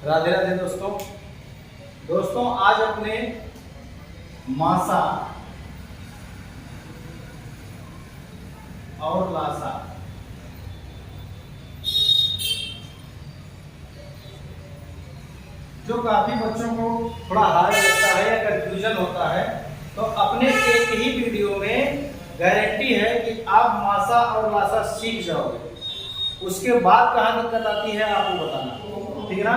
राधे राधे दोस्तों आज अपने मासा और लासा जो काफी बच्चों को थोड़ा हार्ड लगता है या कंफ्यूजन होता है, तो अपने एक ही वीडियो में गारंटी है कि आप मासा और लासा सीख जाओगे। उसके बाद कहाँ दिक्कत आती है आपको बताना, ठीक है ना।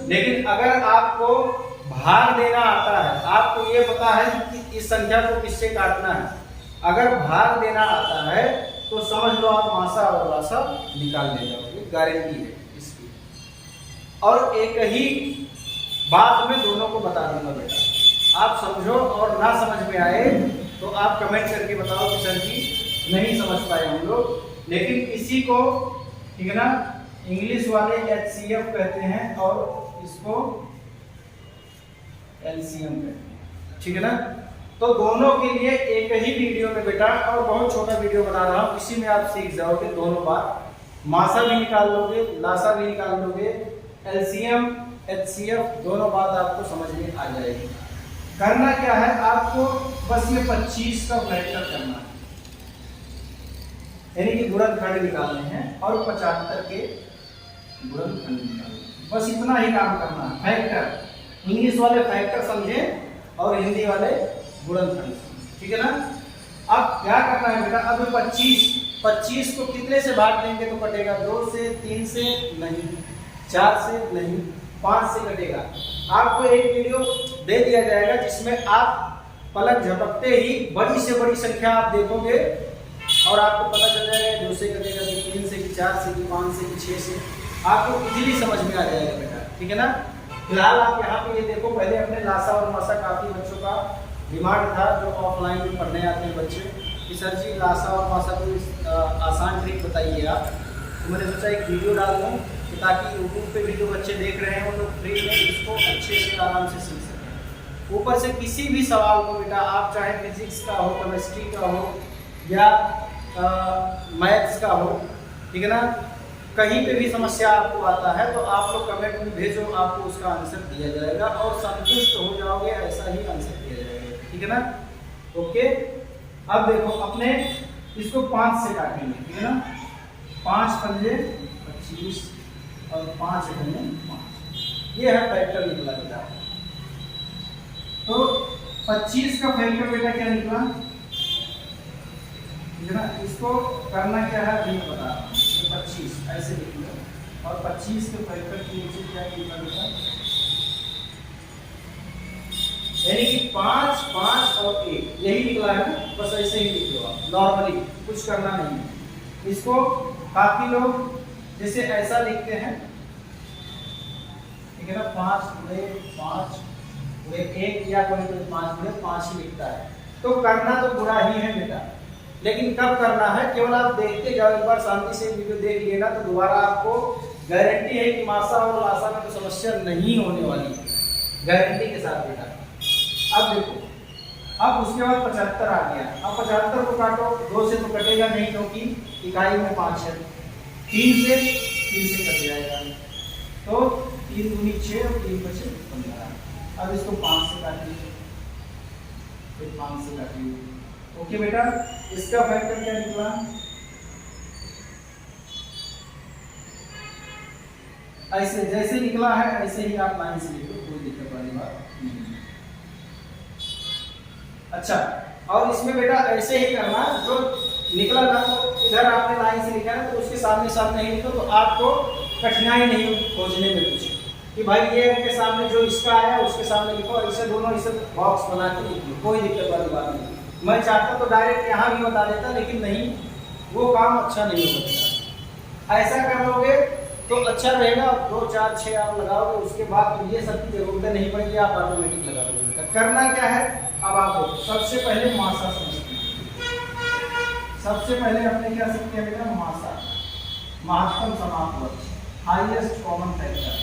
लेकिन अगर आपको भाग देना आता है, आपको ये पता है कि इस संख्या को किससे काटना है, अगर भाग देना आता है तो समझ लो आप मासा और लासा निकाल ले जाओगे, गारंटी है इसकी। और एक ही बात में दोनों को बता दूंगा बेटा, आप समझो और ना समझ में आए तो आप कमेंट करके बताओ कि सर जी नहीं समझ पाए हम लोग। लेकिन इसी को, ठीक है ना, इंग्लिश वाले HCF कहते हैं और इसको LCM कहते हैं, ठीक है ना। तो दोनों के लिए एक ही वीडियो में बेटा, और बहुत छोटा वीडियो बना रहा हूँ, इसी में आप सीख जाओगे दोनों बात। मासा भी निकाल लोगे, लासा भी निकाल लोगे, LCM HCF दोनों बात आपको समझ में आ जाएगी। करना क्या है आपको, बस ये 25 का फैक्टर करना है, यानी कि गुणनखंड निकालने हैं और 75 के गुणनखंड निकालने, बस इतना ही काम करना है। फैक्टर, इंग्लिश वाले फैक्टर समझे और हिंदी वाले गुणनखंड, ठीक है ना। अब क्या करना है बेटा, अब 25 को कितने से भाग देंगे तो कटेगा, 2 से, 3 से नहीं, 4 से नहीं, 5 से कटेगा। आपको एक वीडियो दे दिया जाएगा जिसमें आप पलक झपकते ही बड़ी से बड़ी संख्या आप देखोगे और आपको पता चल जाएगा 2 से कटेगा कि 3 से कि 4 से कि 5 से कि 6 से, आपको इजीली समझ में आ जाएगा बेटा, ठीक है ना। फिलहाल आप यहाँ पे ये देखो, पहले अपने लासा और मासा काफी बच्चों का डिमांड था जो ऑफलाइन में पढ़ने आते हैं बच्चे कि सर जी लासा और मासा को आसान ट्रिक बताइए आप। तो मैंने सोचा एक वीडियो डाल दूँ ताकि यूट्यूब पे भी जो बच्चे देख रहे हैं वो लोग फ्री में इसको अच्छे से आराम से सीख सकें। ऊपर से किसी भी सवाल को बेटा, आप चाहे फिजिक्स का हो, केमिस्ट्री का हो या मैथ्स का हो, ठीक है ना, कहीं पे भी समस्या आपको आता है तो आप लोग कमेंट में भेजो, आपको उसका आंसर दिया जाएगा और संतुष्ट हो जाओगे, ऐसा ही आंसर दिया जाएगा, ठीक है ना। ओके, अब देखो अपने इसको 5 से काटेंगे, ठीक है ना। 5 पंजे 25 और 5 पंजे 5, ये है फैक्टर निकला बेटा। तो 25 का फैक्टर बेटा क्या निकला, ठीक है ना। इसको करना क्या है अभी बता रहा हूँ, 25 ऐसे लिख लो और 25 के फैक्टर के नीचे क्या निकला बेटा, यानी कि 5 5 और 1 यही निकला है ना, बस ऐसे ही लिख लो आप नॉर्मली, कुछ करना नहीं है। इसको काफी लोग जैसे ऐसा लिखते हैं, ठीक है ना, 5 गुणे 5 गुणे 1 या कोई 5 गुणे 5 ही लिखता है। तो करना तो बुरा ही है बेटा, लेकिन कब करना है, केवल आप देखते जाओ, एक बार शांति से वीडियो देख लिए ना तो दोबारा आपको गारंटी है कि मासा और लासा में तो समस्या नहीं होने वाली है, गारंटी के साथ बेटा। अब देखो, अब उसके बाद 75 आ गया, अब 75 को काटो, 2 से तो कटेगा नहीं क्योंकि इकाई में 5 है, 3 से कट जाएगा, तो 3 दूनी 6 और 3 बचे 15। अब इसको 5 से काटिए, फिर 5 से काटिए। ओके बेटा, इसका फैक्टर क्या निकला, ऐसे जैसे निकला है ऐसे ही आप लाइन से लिखो, कोई दिक्कत वाली बात नहीं। अच्छा, और इसमें बेटा ऐसे ही करना, जो निकला ना तो इधर आपने लाइन से लिखा है तो उसके सामने सामने ही लिखो, तो आपको कठिनाई नहीं खोजने में कुछ कि भाई ये उनके सामने जो इसका आया उसके सामने लिखो, ऐसे दोनों इसे बॉक्स बना के लिख लो, कोई दिक्कत वाली बात नहीं। मैं चाहता तो डायरेक्ट यहाँ भी बता देता, लेकिन नहीं, वो काम अच्छा नहीं हो सकता। ऐसा कर लोगे तो अच्छा रहेगा, 2 4 6 आप लगाओगे, उसके बाद तो ये सब की जरूरत नहीं पड़ेगी, आप ऑटोमेटिक लगा दोगे। करना क्या है, अब आप सबसे पहले मासा समझते हैं। सबसे पहले हमने क्या सीख किया बेटा, मासा, महत्तम समापवर्ग, हाईएस्ट कॉमन फैक्टर।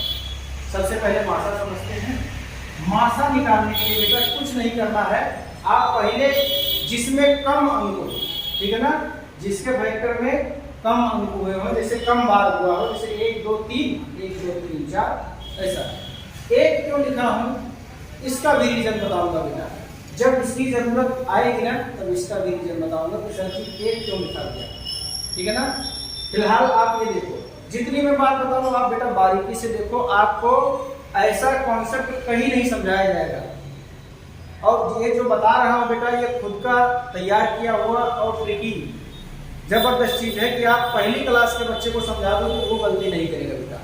सबसे पहले मासा समझते हैं। मासा निकालने के लिए बेटा कुछ नहीं करना है, आप पहले जिसमें कम अंक हो, ठीक है ना, जिसके फैक्टर में कम अंक हुए हो, जैसे कम बार हुआ हो, जैसे 1 2 3 1 2 3 4 ऐसा, एक क्यों लिखा हूँ, इसका भी रीजन बताऊंगा बेटा। जब इसकी जरूरत आएगी ना तब इसका भी रीजन बताऊंगा कि सर जी एक क्यों लिखा गया, ठीक है ना। फिलहाल आप ये देखो, जितनी मैं बात बताऊँ आप बेटा बारीकी से देखो, आपको ऐसा कॉन्सेप्ट कहीं नहीं समझाया जाएगा। और ये जो बता रहा हूँ बेटा ये खुद का तैयार किया हुआ और ट्रिकी जबरदस्त चीज है कि आप पहली क्लास के बच्चे को समझा दो तो वो गलती नहीं करेगा बेटा,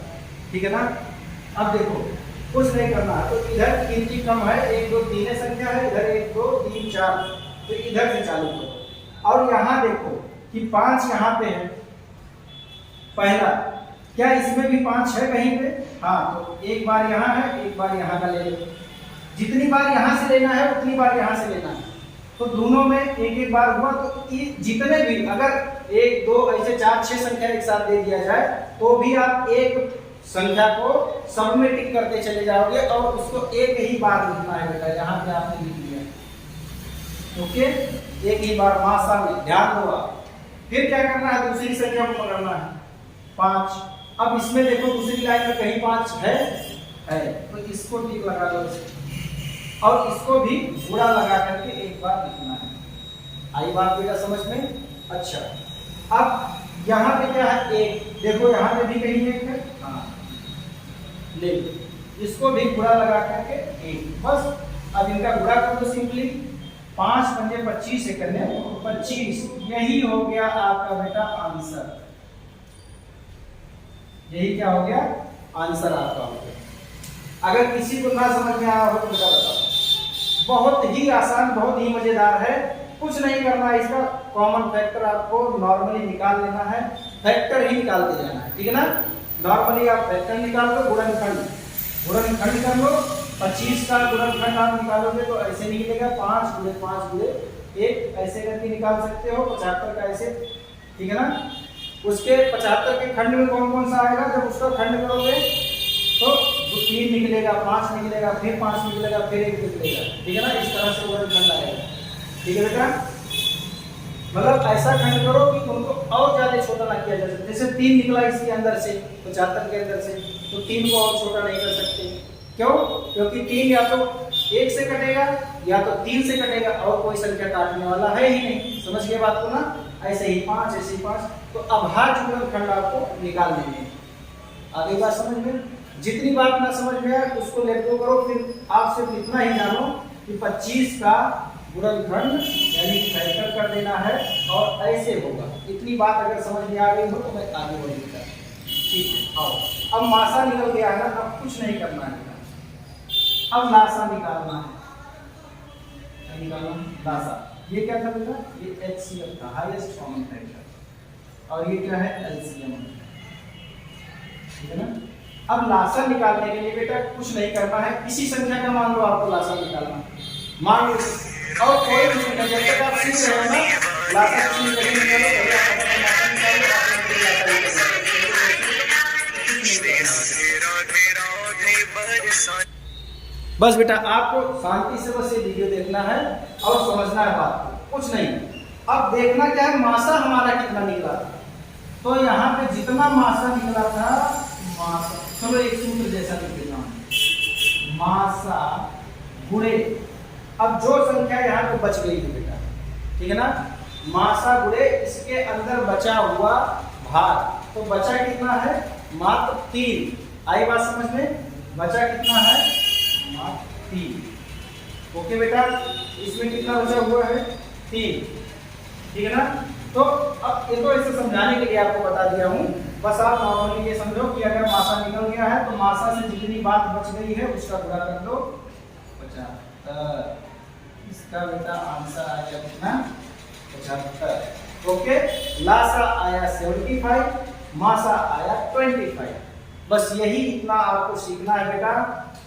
ठीक है ना। अब देखो कुछ नहीं करना है, तो इधर गिनती कम है, 1 2 3 संख्या है, इधर 1 2 3 4, तो इधर से चालू करो। और यहाँ देखो कि 5 यहाँ पे है पहला, क्या इसमें भी 5 है कहीं पे? हाँ, तो एक बार यहाँ है, एक बार यहाँ का ले लो। जितनी बार यहाँ से लेना है उतनी बार यहाँ से लेना है, तो दोनों में एक एक बार हुआ। तो जितने भी अगर 1 2 ऐसे 4 6 संख्या एक साथ दे दिया जाए तो भी आप एक संख्या को सब में टिक करते चले जाओगे और उसको एक ही बार लिखना है बेटा। यहाँ पे आपने लिख लिया, ओके, एक ही बार मासा में, ध्यान दो आप। फिर क्या करना है, दूसरी संख्या को पकड़ना है 5। अब इसमें देखो दूसरी लाइन में कहीं 5 है, तो इसको टिक लगा दो और इसको भी बुरा लगा करके एक बार लिखना है। आई बात बेटा समझ में? अच्छा, अब यहाँ पे क्या है, 1, देखो यहाँ पे भी कहीं 1 है, हाँ ले लो, इसको भी बुरा लगा करके 1, बस। अब इनका बुरा कर दो सिंपली, 5 पंजे 25 से करने 25, यही हो गया आपका बेटा आंसर। यही क्या हो गया, आंसर आपका हो गया। अगर किसी को ना समझ में आया हो तो बेटा बताओ। बहुत ही आसान, बहुत ही मजेदार है, कुछ नहीं करना है। इसका कॉमन फैक्टर आपको नॉर्मली निकाल लेना है, फैक्टर ही निकालते जाना है, ठीक है ना। नॉर्मली आप फैक्टर निकाल लो, गुणनखंड कर लो। 25 का गुणनखंड आप निकालोगे तो ऐसे निकलेगा 5 × 5 × 1, ऐसे करके निकाल सकते हो। 75 का ऐसे, ठीक है ना। उसके 75 के खंड में कौन कौन सा आएगा, जब उसका खंड करोगे तो 3 निकलेगा, 5 निकलेगा, फिर 5 निकलेगा, फिर 1 निकलेगा, ठीक है ना। इस तरह से गुणनखंड आएगा, ठीक है बेटा। मतलब ऐसा खंड करो कि उनको और ज्यादा छोटा ना किया जा सके। जैसे 3 निकला इसके अंदर से, 75 के अंदर से, तो 3 को और छोटा नहीं कर सकते। क्यों? क्योंकि 3 या तो 1 से कटेगा या तो 3 से कटेगा, और कोई संख्या काटने वाला है ही नहीं। समझ गए बात को ना। ऐसे ही 5, ऐसे ही 5, तो अभाज्य गुणनखंड आपको निकाल देंगे। आगे बात समझ में? जितनी बात ना समझ में आए उसको लेट गो करो। फिर आप सिर्फ इतना ही जानो कि 25 का गुणनखंड यानी कि फैक्टर कर देना है और ऐसे होगा। इतनी बात अगर समझ में आ गई हो तो मैं आगे बढ़ूंगा, ठीक है। आओ, अब मासा निकल गया है ना, अब कुछ नहीं करना है, अब लासा निकालना है। निकालना लासा, ये क्या था बेटा, ये एचसीएफ था, हाईएस्ट कॉमन फैक्टर, और ये क्या है, एलसीएम, ठीक है ना। अब लासा निकालने के लिए बेटा कुछ नहीं करना है, किसी संख्या का मान लो आपको लासा निकालना, मान लो और कोई भी संख्या, जब तक आप सीख रहे हो ना लासा की जगह निकालो, पहले आप अपना लासा निकालो, अपना लासा निकालो। बस बेटा आपको शांति से बस ये वीडियो देखना है और समझना है बात को, कुछ नहीं। अब देखना क्या है, मासा हमारा कितना निकला था। तो यहाँ पे जितना मासा निकला था, मासा, चलो एक सूत्र जैसा लिख देता हूं, मासा गुणे, अब जो संख्या यहाँ पे बच गई थी बेटा, ठीक है ना, मासा गुणे इसके अंदर बचा हुआ भाग, तो बचा कितना है, मात्र 3। आई बात समझ में? बचा कितना है, मात्र 3। ओके बेटा, इसमें कितना बचा हुआ है, 3, ठीक है ना। तो अब ये तो ऐसे समझाने के लिए आपको बता दिया हूँ, बस आप नॉर्मली ये समझो कि अगर मासा निकल गया है तो मासा से जितनी बात बच गई है उसका गुणा कर दो 75। इसका बेटा आंसर आ गया कितना, 75। ओके, लासा आया 75, मासा आया 25। बस यही इतना आपको सीखना है बेटा।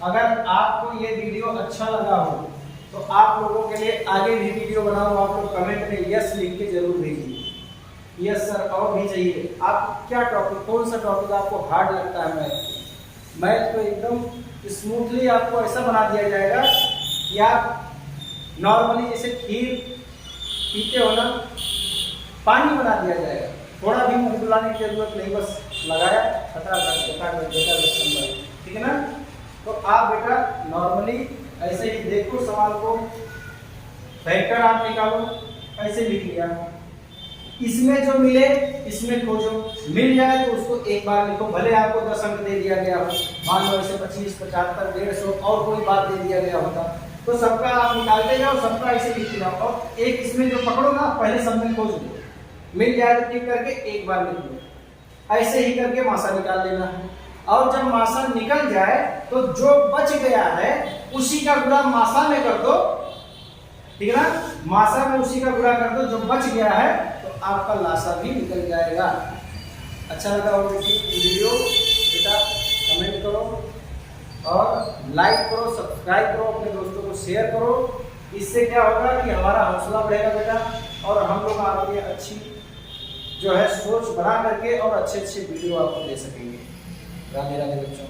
अगर आपको ये वीडियो अच्छा लगा हो तो आप लोगों के लिए आगे भी वीडियो बनाओ, आप लोग कमेंट में यस लिख के जरूर भेजिए, यस सर और भी चाहिए। आप क्या टॉपिक, कौन सा टॉपिक आपको हार्ड लगता है? मैथ तो एकदम स्मूथली आपको ऐसा बना दिया जाएगा कि आप नॉर्मली जैसे खीर पीते हो ना, पानी बना दिया जाएगा, थोड़ा भी मुंह बुलाने की जरूरत नहीं, बस लगाया, ठीक है ना। तो आप बेटा नॉर्मली ऐसे ही देखो सवाल को, फैक्टर आप निकालो, ऐसे लिख लिया, इसमें जो मिले इसमें खोजो, मिल जाए तो उसको एक बार लिखो, भले आपको 10 अंक दे दिया गया हो, मान लो ऐसे 25, 75, 150 और कोई बात दे दिया गया होता तो सबका आप निकालते जाओ, सबका ऐसे लिखते जाओ, और एक इसमें जो पकड़ो ना पहले सब में खोज लो, मिल जाए तो टिक करके एक बार लिख लो, ऐसे ही करके मासा निकाल लेना है। और जब मासा निकल जाए तो जो बच गया है उसी का गुणा मासा में कर दो, ठीक है ना, मासा में उसी का गुणा कर दो, जो बच गया है तो आपका लासा भी निकल जाएगा। अच्छा लगा हो वीडियो बेटा, कमेंट करो और लाइक करो, सब्सक्राइब करो, अपने दोस्तों को शेयर करो, इससे क्या होगा कि हमारा हौसला बढ़ेगा बेटा, और हम लोग आपके लिए अच्छी जो है सोच बना करके और अच्छे अच्छे वीडियो आपको दे सकेंगे। राधे राधे बच्चों।